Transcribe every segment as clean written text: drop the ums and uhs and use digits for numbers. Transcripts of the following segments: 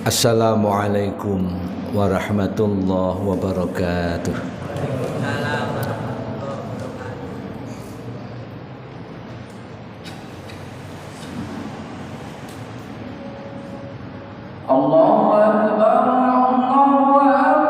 Assalamualaikum warahmatullahi wabarakatuh. Allahu Akbar, Allahu Akbar,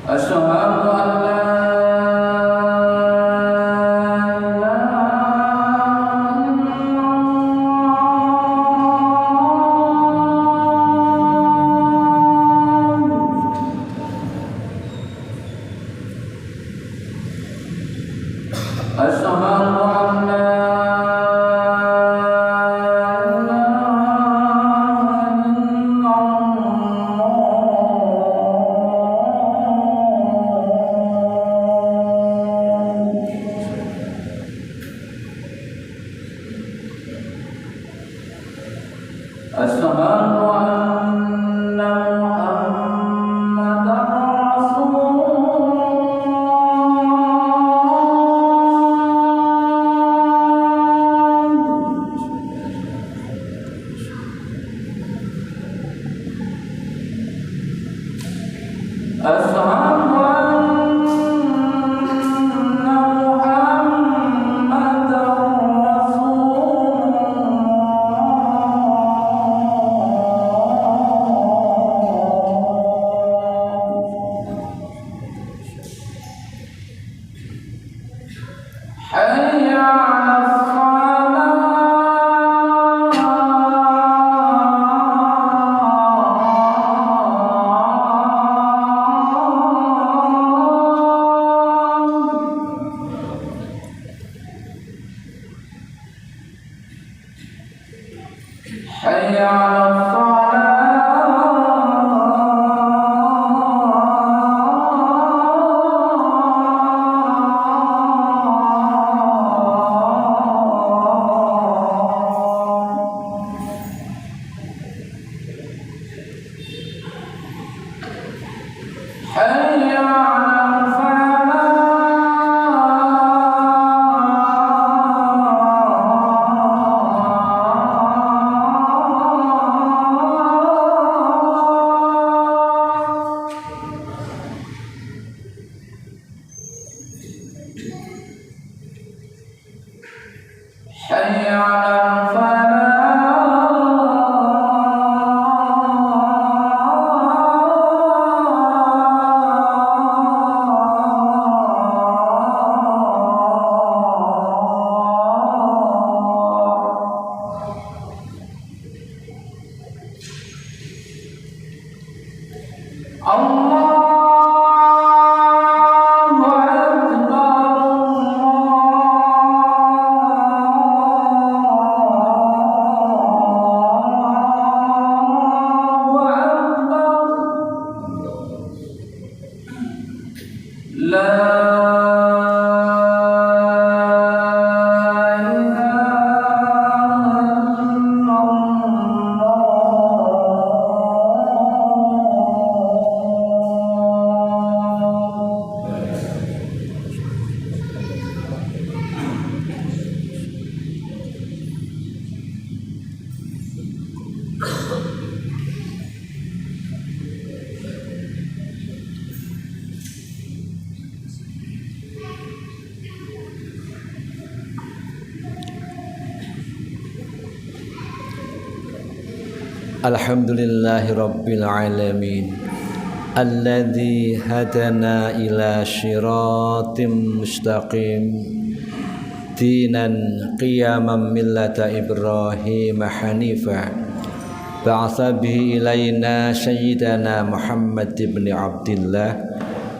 Asyhadu an la Alhamdulillahi rabbil alamin alladzi hadana ila syiratim mustaqim dinan qiyaman millata Ibrahim hanifa ba'atha bihi ilaina sayyidana Muhammad ibn Abdillah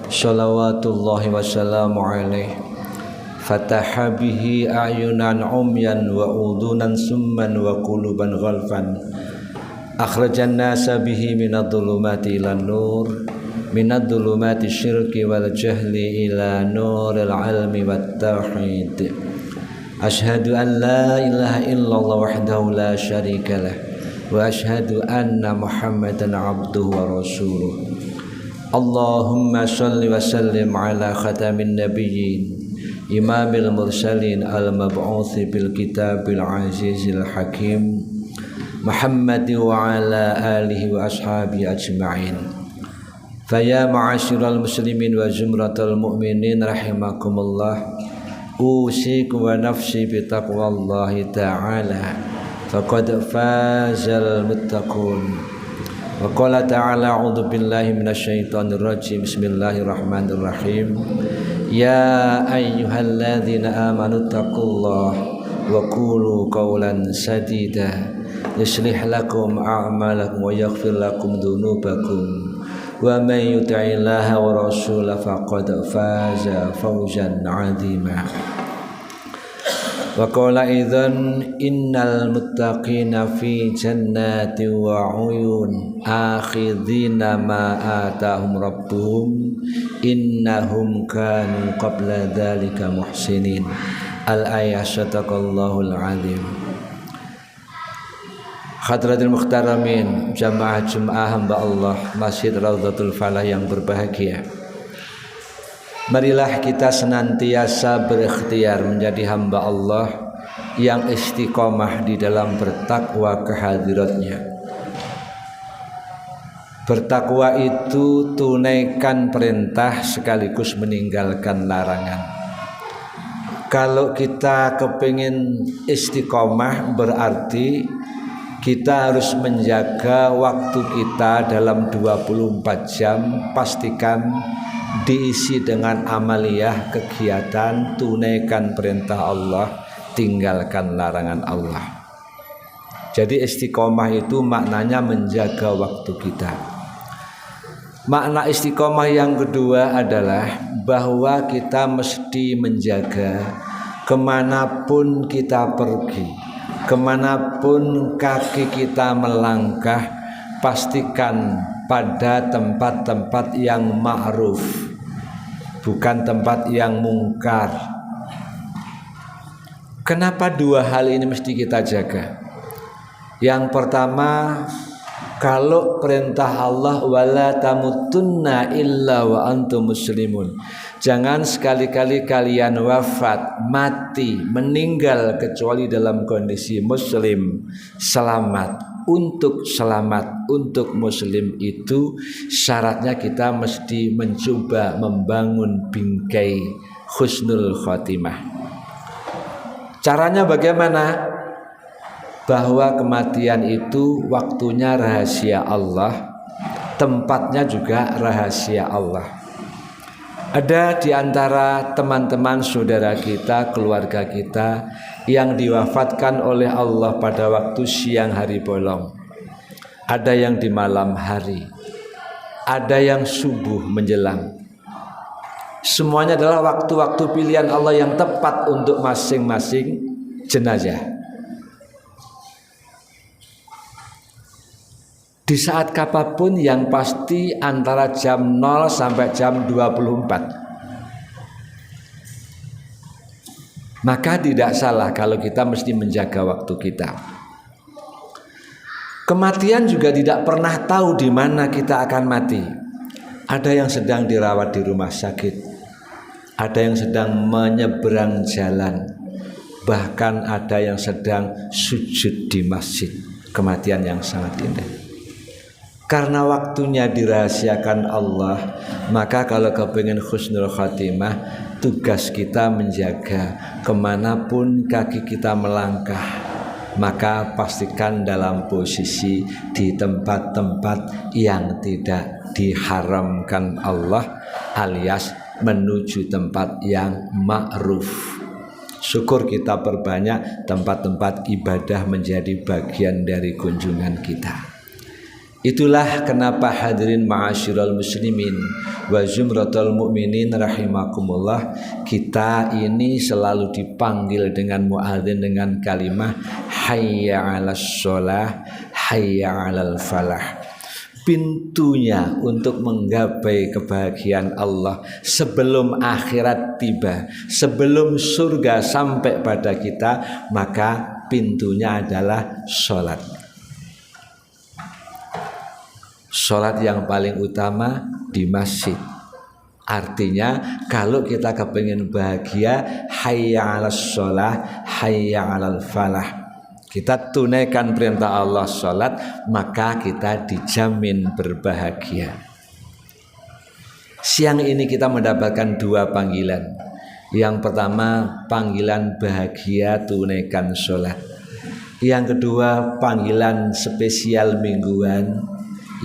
salawatullahi wa salamu alaihi fataha bihi a'yunan umyan wa udunan summan wa quluban ghalfan akhrajan nasa bihi minadh-dhulumati ilan nur minad dhulumati syirki wal jahli ila nuril ilmi wat tauhid. Asyhadu an la ilaha illallah wahdahu la syarikalah wa asyhadu anna Muhammadan abduhu wa rasuluh. Allahumma shalli wa sallim ala khatamin nabiyyin imamil mursalin al-mab'uthi bil kitabil azizil hakim Muhammad wa ala alihi wa ashabihi ajma'in. Faya ma'asyiral muslimin wa zumratal mu'minin rahimakumullah, usiku wa nafsi bi taqwallahi ta'ala faqad fazal muttaqun. Wa qala ta'ala a'udzu billahi minasyaitonir rajim. Bismillahirrahmanirrahim. Ya ayyuhalladzina amanu taqullaha wa qulu qawlan sadida yuslih lakum a'malakum wa yaghfir lakum dhunubakum wa may yuti'illaha wa rasulahu faqad faza fawzan 'azima. Wa qala idzan innal muttaqina fi jannati wa 'uyun akhidhina ma atahum rabbuhum innahum kanu qabla dzalika muhsinin. Al-ayah sadaqallahul azim. Hadratil muhtaramin, jamaah Jumat hamba Allah Masjid Raudhatul Falah yang berbahagia. Marilah kita senantiasa berikhtiar menjadi hamba Allah yang istiqomah di dalam bertakwa kehadiratnya. Bertakwa itu tunaikan perintah sekaligus meninggalkan larangan. Kalau kita kepingin istiqomah berarti kita harus menjaga waktu kita dalam 24 jam, pastikan diisi dengan amaliyah kegiatan, tunaikan perintah Allah, tinggalkan larangan Allah. Jadi istiqomah itu maknanya menjaga waktu kita. Makna istiqomah yang kedua adalah bahwa kita mesti menjaga kemanapun kita pergi, kemanapun kaki kita melangkah, pastikan pada tempat-tempat yang ma'ruf, bukan tempat yang mungkar. Kenapa dua hal ini mesti kita jaga? Yang pertama, kalau perintah Allah wala tamutunna illa wa antum muslimun, jangan sekali-kali kalian wafat, mati, meninggal kecuali dalam kondisi muslim, selamat. Untuk selamat, untuk muslim itu syaratnya kita mesti mencoba membangun bingkai husnul khotimah. Caranya bagaimana? Bahwa kematian itu waktunya rahasia Allah, tempatnya juga rahasia Allah. Ada di antara teman-teman saudara kita, keluarga kita yang diwafatkan oleh Allah pada waktu siang hari bolong. Ada yang di malam hari, ada yang subuh menjelang. Semuanya adalah waktu-waktu pilihan Allah yang tepat untuk masing-masing jenazah. Di saat kapanpun yang pasti antara jam 0 sampai jam 24. Maka tidak salah kalau kita mesti menjaga waktu kita. Kematian juga tidak pernah tahu di mana kita akan mati. Ada yang sedang dirawat di rumah sakit, ada yang sedang menyeberang jalan, bahkan ada yang sedang sujud di masjid. Kematian yang sangat indah. Karena waktunya dirahasiakan Allah, maka kalau kepingin husnul khatimah, tugas kita menjaga kemanapun kaki kita melangkah, maka pastikan dalam posisi di tempat-tempat yang tidak diharamkan Allah, alias menuju tempat yang ma'ruf. Syukur kita perbanyak tempat-tempat ibadah menjadi bagian dari kunjungan kita. Itulah kenapa hadirin ma'asyiral muslimin wa zumratul mu'minin rahimakumullah, kita ini selalu dipanggil dengan muadzin dengan kalimat hayya 'alas shalah, hayya 'alal falah. pintunya untuk menggapai kebahagiaan Allah sebelum akhirat tiba, sebelum surga sampai pada kita, maka pintunya adalah sholat. Sholat yang paling utama di masjid. Artinya kalau kita kepingin bahagia, hayya 'alas sholah, hayya 'alal falah. Kita tunaikan perintah Allah sholat, maka kita dijamin berbahagia. Siang ini kita mendapatkan 2 panggilan. Yang pertama panggilan bahagia, tunaikan sholat. Yang kedua panggilan spesial mingguan,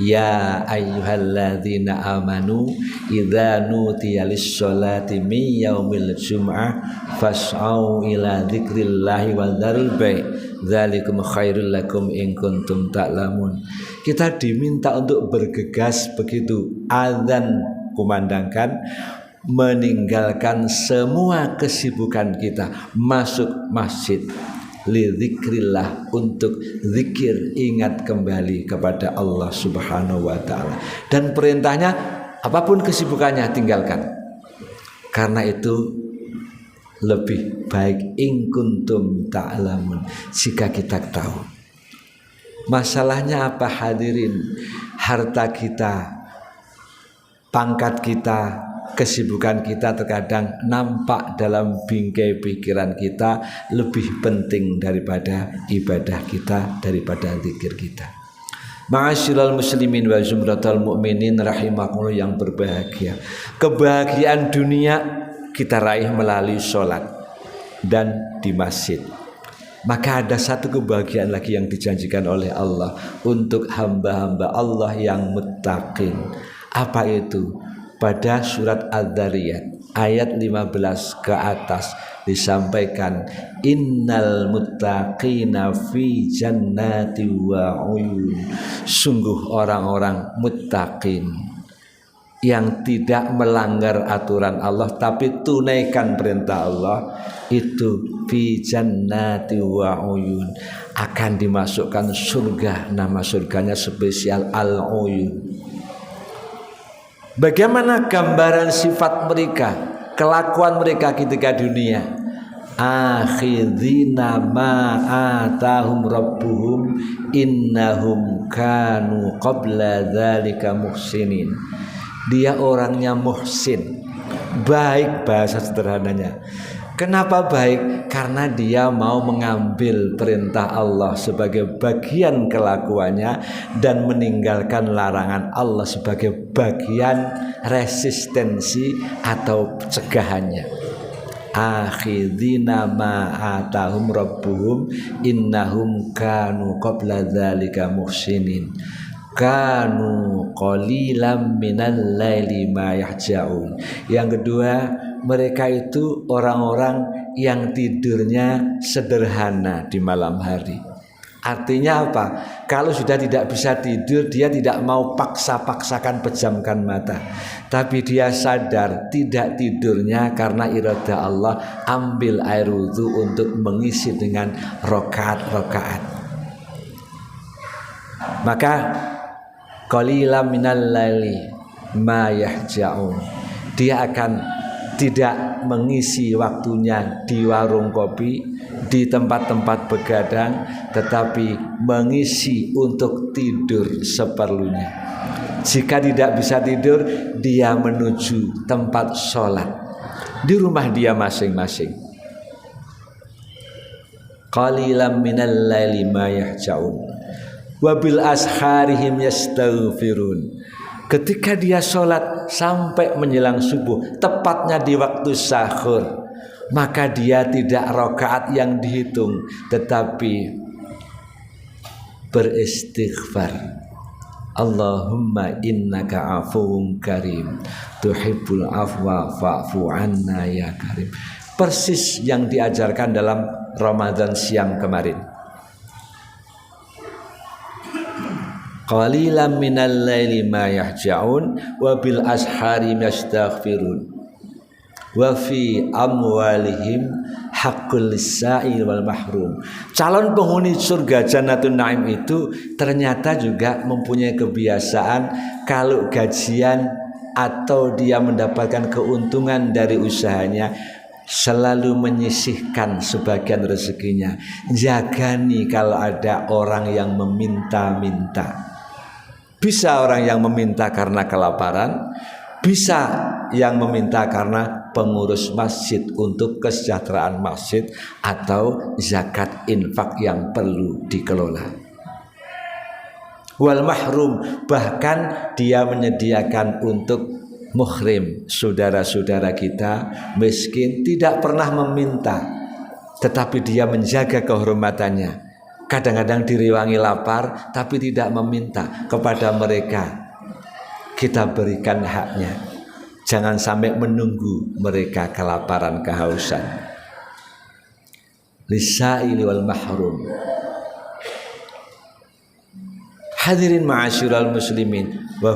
ya ayyuhalladzina amanu idza nudiya lis-sholati min yaumil jum'ah fas'au ila dzikrillahi wa dzarul bai' dzalikum khairul lakum in kuntum ta'lamun. Kita diminta untuk bergegas begitu azan kumandangkan, meninggalkan semua kesibukan kita, masuk masjid lidzikrillah, untuk zikir, ingat kembali kepada Allah Subhanahu wa taala. Dan perintahnya apapun kesibukannya tinggalkan. Karena itu lebih baik in kuntum ta'lamun, jika kita tahu. Masalahnya apa hadirin? Harta kita, pangkat kita, kesibukan kita terkadang nampak dalam bingkai pikiran kita lebih penting daripada ibadah kita, daripada zikir kita. Ma'asyiral muslimin wa zumratal mu'minin rahimakumullah yang berbahagia. Kebahagiaan dunia kita raih melalui sholat dan di masjid. Maka ada satu kebahagiaan lagi yang dijanjikan oleh Allah untuk hamba-hamba Allah yang muttaqin. Apa itu? Pada surat Adz-Dzariyat ayat 15 ke atas disampaikan, innal muttaqina fi jannati wa uyun. Sungguh orang-orang muttaqin yang tidak melanggar aturan Allah tapi tunaikan perintah Allah, itu fi jannati wa uyun, akan dimasukkan surga. Nama surganya spesial al-uyun. Bagaimana gambaran sifat mereka, kelakuan mereka ketika dunia? Akhidhina ma atahum rabbuhum innahum kanu qabla dzalika muhsinin. Dia orangnya muhsin, baik bahasa sederhananya. Kenapa baik? Karena dia mau mengambil perintah Allah sebagai bagian kelakuannya dan meninggalkan larangan Allah sebagai bagian resistensi atau cegahannya. Akhidina ma atahum rabbuhum innahum kanu qabla dzalika muhsinin. Kanu qalilam minal laili ma yahjaun. Yang kedua, mereka itu orang-orang yang tidurnya sederhana di malam hari. Artinya apa? Kalau sudah tidak bisa tidur, dia tidak mau paksa-paksakan pejamkan mata. Tapi dia sadar tidak tidurnya karena iradah Allah, ambil air wudhu untuk mengisi dengan rakaat-rakaat. Maka qalilan minal laili ma yahjaun. Dia akan tidak mengisi waktunya di warung kopi, di tempat-tempat begadang, tetapi mengisi untuk tidur seperlunya. Jika tidak bisa tidur, dia menuju tempat sholat di rumah dia masing-masing. Qalilan minal laili ma yahjaun wa bil asharihim yastaghfirun. Ketika dia sholat sampai menjelang subuh, tepatnya di waktu sahur, maka dia tidak rakaat yang dihitung, tetapi beristighfar. Allahumma innaka afuwun karim tuhibbul afwa fa'fu anna ya karim. Persis yang diajarkan dalam Ramadan siang kemarin. Qalilan minal laili ma yahjaun wa bil ashari yastaghfirun wa fi amwalihim haqqul lisa'il wal mahrum. Calon penghuni surga Jannatun Naim itu ternyata juga mempunyai kebiasaan kalau gajian atau dia mendapatkan keuntungan dari usahanya selalu menyisihkan sebagian rezekinya. Jaga nih kalau ada orang yang meminta-minta. Bisa orang yang meminta karena kelaparan, bisa yang meminta karena pengurus masjid untuk kesejahteraan masjid atau zakat infak yang perlu dikelola. Wal mahrum, bahkan dia menyediakan untuk muhrim, saudara-saudara kita miskin, tidak pernah meminta, tetapi dia menjaga kehormatannya. Kadang-kadang diriwangi lapar, tapi tidak meminta kepada mereka. Kita berikan haknya. Jangan sampai menunggu mereka kelaparan, kehausan. Lisa'ili wal mahrum. Hadirin ma'asyiral muslimin, wa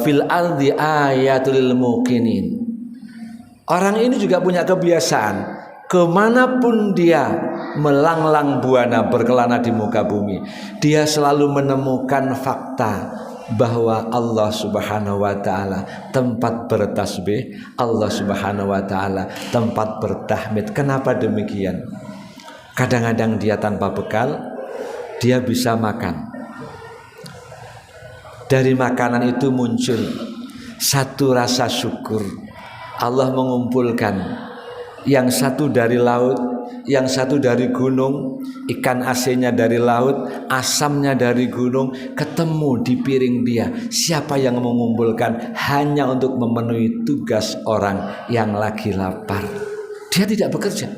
fil ardi ayatul lil muqinin. Orang ini juga punya kebiasaan, kemanapun dia melanglang buana berkelana di muka bumi, dia selalu menemukan fakta bahwa Allah Subhanahu wa ta'ala tempat bertasbih, Allah Subhanahu wa ta'ala tempat bertahmid. Kenapa demikian? Kadang-kadang dia tanpa bekal, dia bisa makan. Dari makanan itu muncul satu rasa syukur. Allah mengumpulkan yang satu dari laut, yang satu dari gunung, ikan asinnya dari laut, asamnya dari gunung, ketemu di piring dia. Siapa yang mengumpulkan? Hanya untuk memenuhi tugas orang yang lagi lapar. Dia tidak bekerja.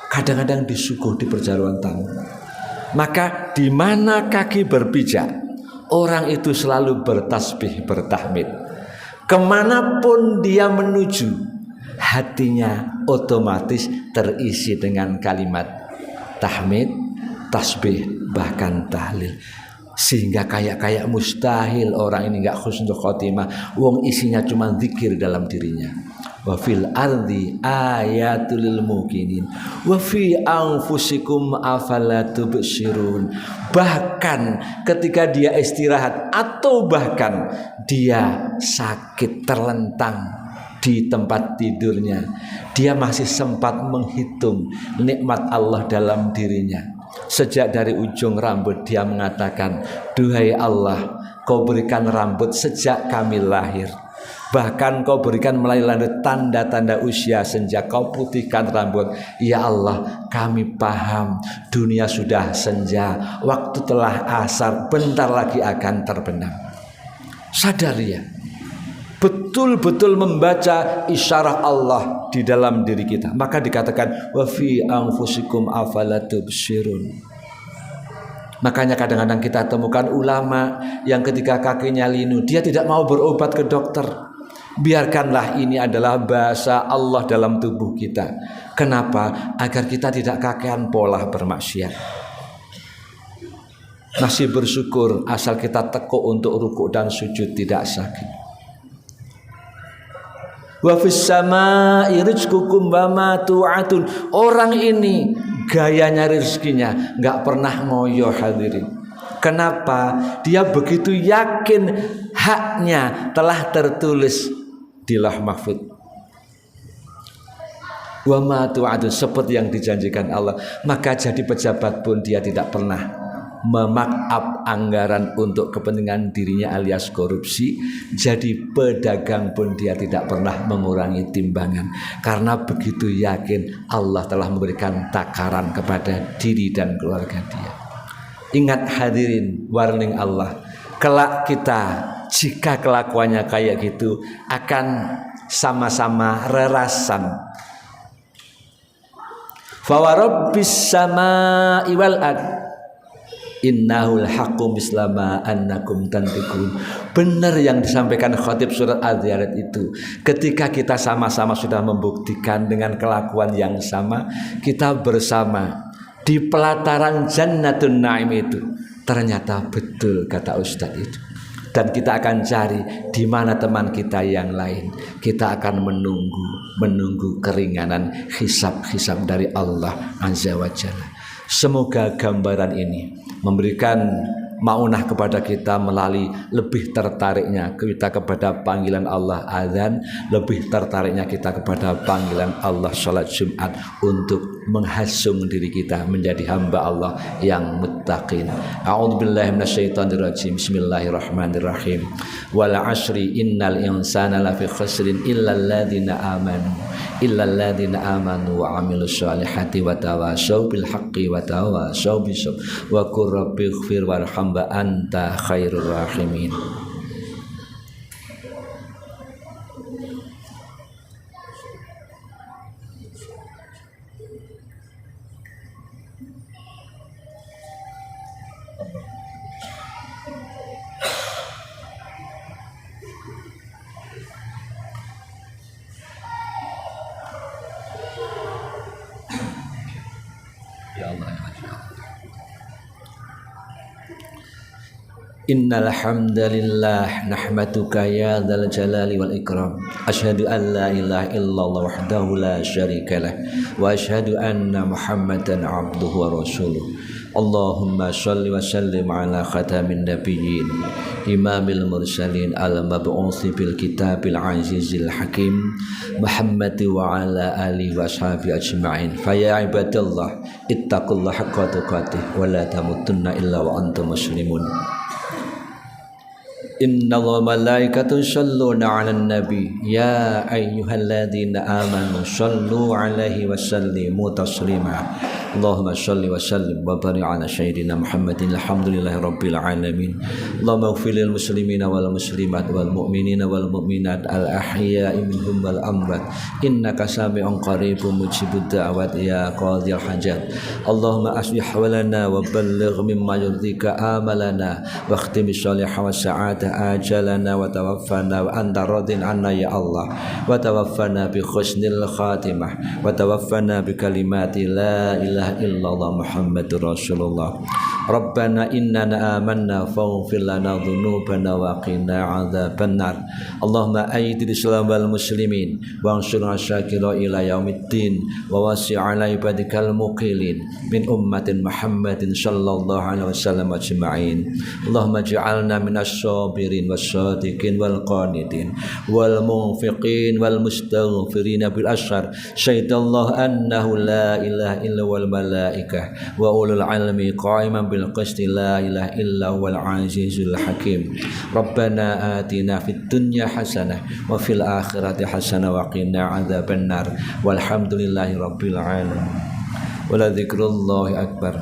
Kadang-kadang disuguh di perjaruan tamu. Maka di mana kaki berpijak, orang itu selalu bertasbih, bertahmid. Kemanapun dia menuju, hatinya otomatis terisi dengan kalimat tahmid, tasbih, bahkan tahlil. Sehingga kayak mustahil orang ini gak husnul khotimah. Wong isinya cuma zikir dalam dirinya. Wa fil ardi ayatul lil muqinin wa fi anfusikum afala tubsirun. Bahkan ketika dia istirahat atau bahkan dia sakit terlentang di tempat tidurnya, dia masih sempat menghitung nikmat Allah dalam dirinya. Sejak dari ujung rambut dia mengatakan, duhai Allah, kau berikan rambut sejak kami lahir. Bahkan kau berikan melalui tanda-tanda usia sejak kau putihkan rambut. Ya Allah, kami paham dunia sudah senja, waktu telah asar, bentar lagi akan terbenam. Sadar ya, betul-betul membaca isyarat Allah di dalam diri kita. Maka dikatakan wa fi anfusikum afala tubsirun. Makanya kadang-kadang kita temukan ulama yang ketika kakinya linu, dia tidak mau berobat ke dokter. Biarkanlah ini adalah bahasa Allah dalam tubuh kita. Kenapa? Agar kita tidak kakean pola bermaksiat. Masih bersyukur asal kita tekuk untuk rukuk dan sujud tidak sakit. Wa fis samaa'i rizqukum wa ma tu'atun. Orang ini gayanya rezekinya enggak pernah ngoyo, hadirin. Kenapa? Dia begitu yakin haknya telah tertulis di Lauh Mahfuz. Wa ma tu'adun, seperti yang dijanjikan Allah. Maka jadi pejabat pun dia tidak pernah memarkup anggaran untuk kepentingan dirinya alias korupsi. Jadi pedagang pun dia tidak pernah mengurangi timbangan, karena begitu yakin Allah telah memberikan takaran kepada diri dan keluarga dia. Ingat hadirin, warning Allah, kelak kita jika kelakuannya kayak gitu akan sama-sama rerasan. Fa wa rabbis samaa'i wal ard innahul haqqu mislama annakum tantiqun. Benar yang disampaikan khatib surat Az-Zariyat itu. Ketika kita sama-sama sudah membuktikan dengan kelakuan yang sama, kita bersama di pelataran Jannatun Naim itu, ternyata betul kata Ustadz itu. Dan kita akan cari di mana teman kita yang lain. Kita akan menunggu keringanan hisab dari Allah Azza wa Jalla. Semoga gambaran ini memberikan maunah kepada kita melalui lebih tertariknya kita kepada panggilan Allah azan, lebih tertariknya kita kepada panggilan Allah salat Jumat untuk menghasung diri kita menjadi hamba Allah yang muttaqin. A'udzubillahi minasyaitonirrajim. Bismillahirrahmanirrahim. Wal 'asri innal insana lafi khusrin illal ladzina amanu wa 'amilus solihati wa tawashaw bil haqqi wa tawashaw bis wa qur rabbighfir warham wa anta khairur rahimin. Ya Allah, ya Allah. Innal hamdalillah nahmaduka ya dzal jalali wal ikram. Asyhadu an la ilaha illallah wahdahu la syarikalah wa asyhadu anna Muhammadan abduhu wa rasuluh. Allahumma shalli wa sallim ala khatamin nabiyyin imamil mursalin al mab'uthi bil kitabil azizil hakim Muhammad wa ala alihi wa ashabi ajma'in. Fa ya ibadallah ittaqullaha haqqa tuqatih wa la tamutunna illa wa antum muslimun. Inna Allah malaikatu yusalluna 'alan nabi ya ayyuhalladzina amanu sallu 'alaihi wa sallimu taslima. Allahumma shalli wa sallim wa barik 'ala sayyidina Muhammadin alhamdulillahi rabbil alamin. Allahumma ighfir lil muslimina wal muslimat wal mu'minina wal mu'minat al ahya'i minhum wal amwat innaka sami'un qaribun mujibud da'wat ya qadhil hajat. Allahumma aslih walana wa balligh mimma yurdika amalana wa khtim shalih wa sa'adah ajalana wa tawaffana wa anta radin anna ya Allah wa tawaffana bi husnil khatimah wa tawaffana bi kalimati la ilaha illallah Muhammadur Rasulullah. Rabbana innana amanna faghfir lana dhunubana wa qina adzabannar. Allahumma aidil islam wal muslimin wa ansur asyakira ila yaumiddin wa wasi' ala ibadikal muqilin min ummatin Muhammadin sallallahu alaihi wasallam ajma'in. Allahumma ij'alna minas sabirin was-sadiqin wal qanitin wal munfiqin wal mustaghfirin bil ashar. Syahidallahu annahu la ilaha illa wal malaikah wa ulul ilmi qa'iman bil qisti la ilaha illa wal azizul hakim. Rabbana atina fid dunya hasanah wa fil akhirati hasanah wa qina adzabannar. Walhamdulillahi rabbil alamin. Wa la dzikrullahi akbar.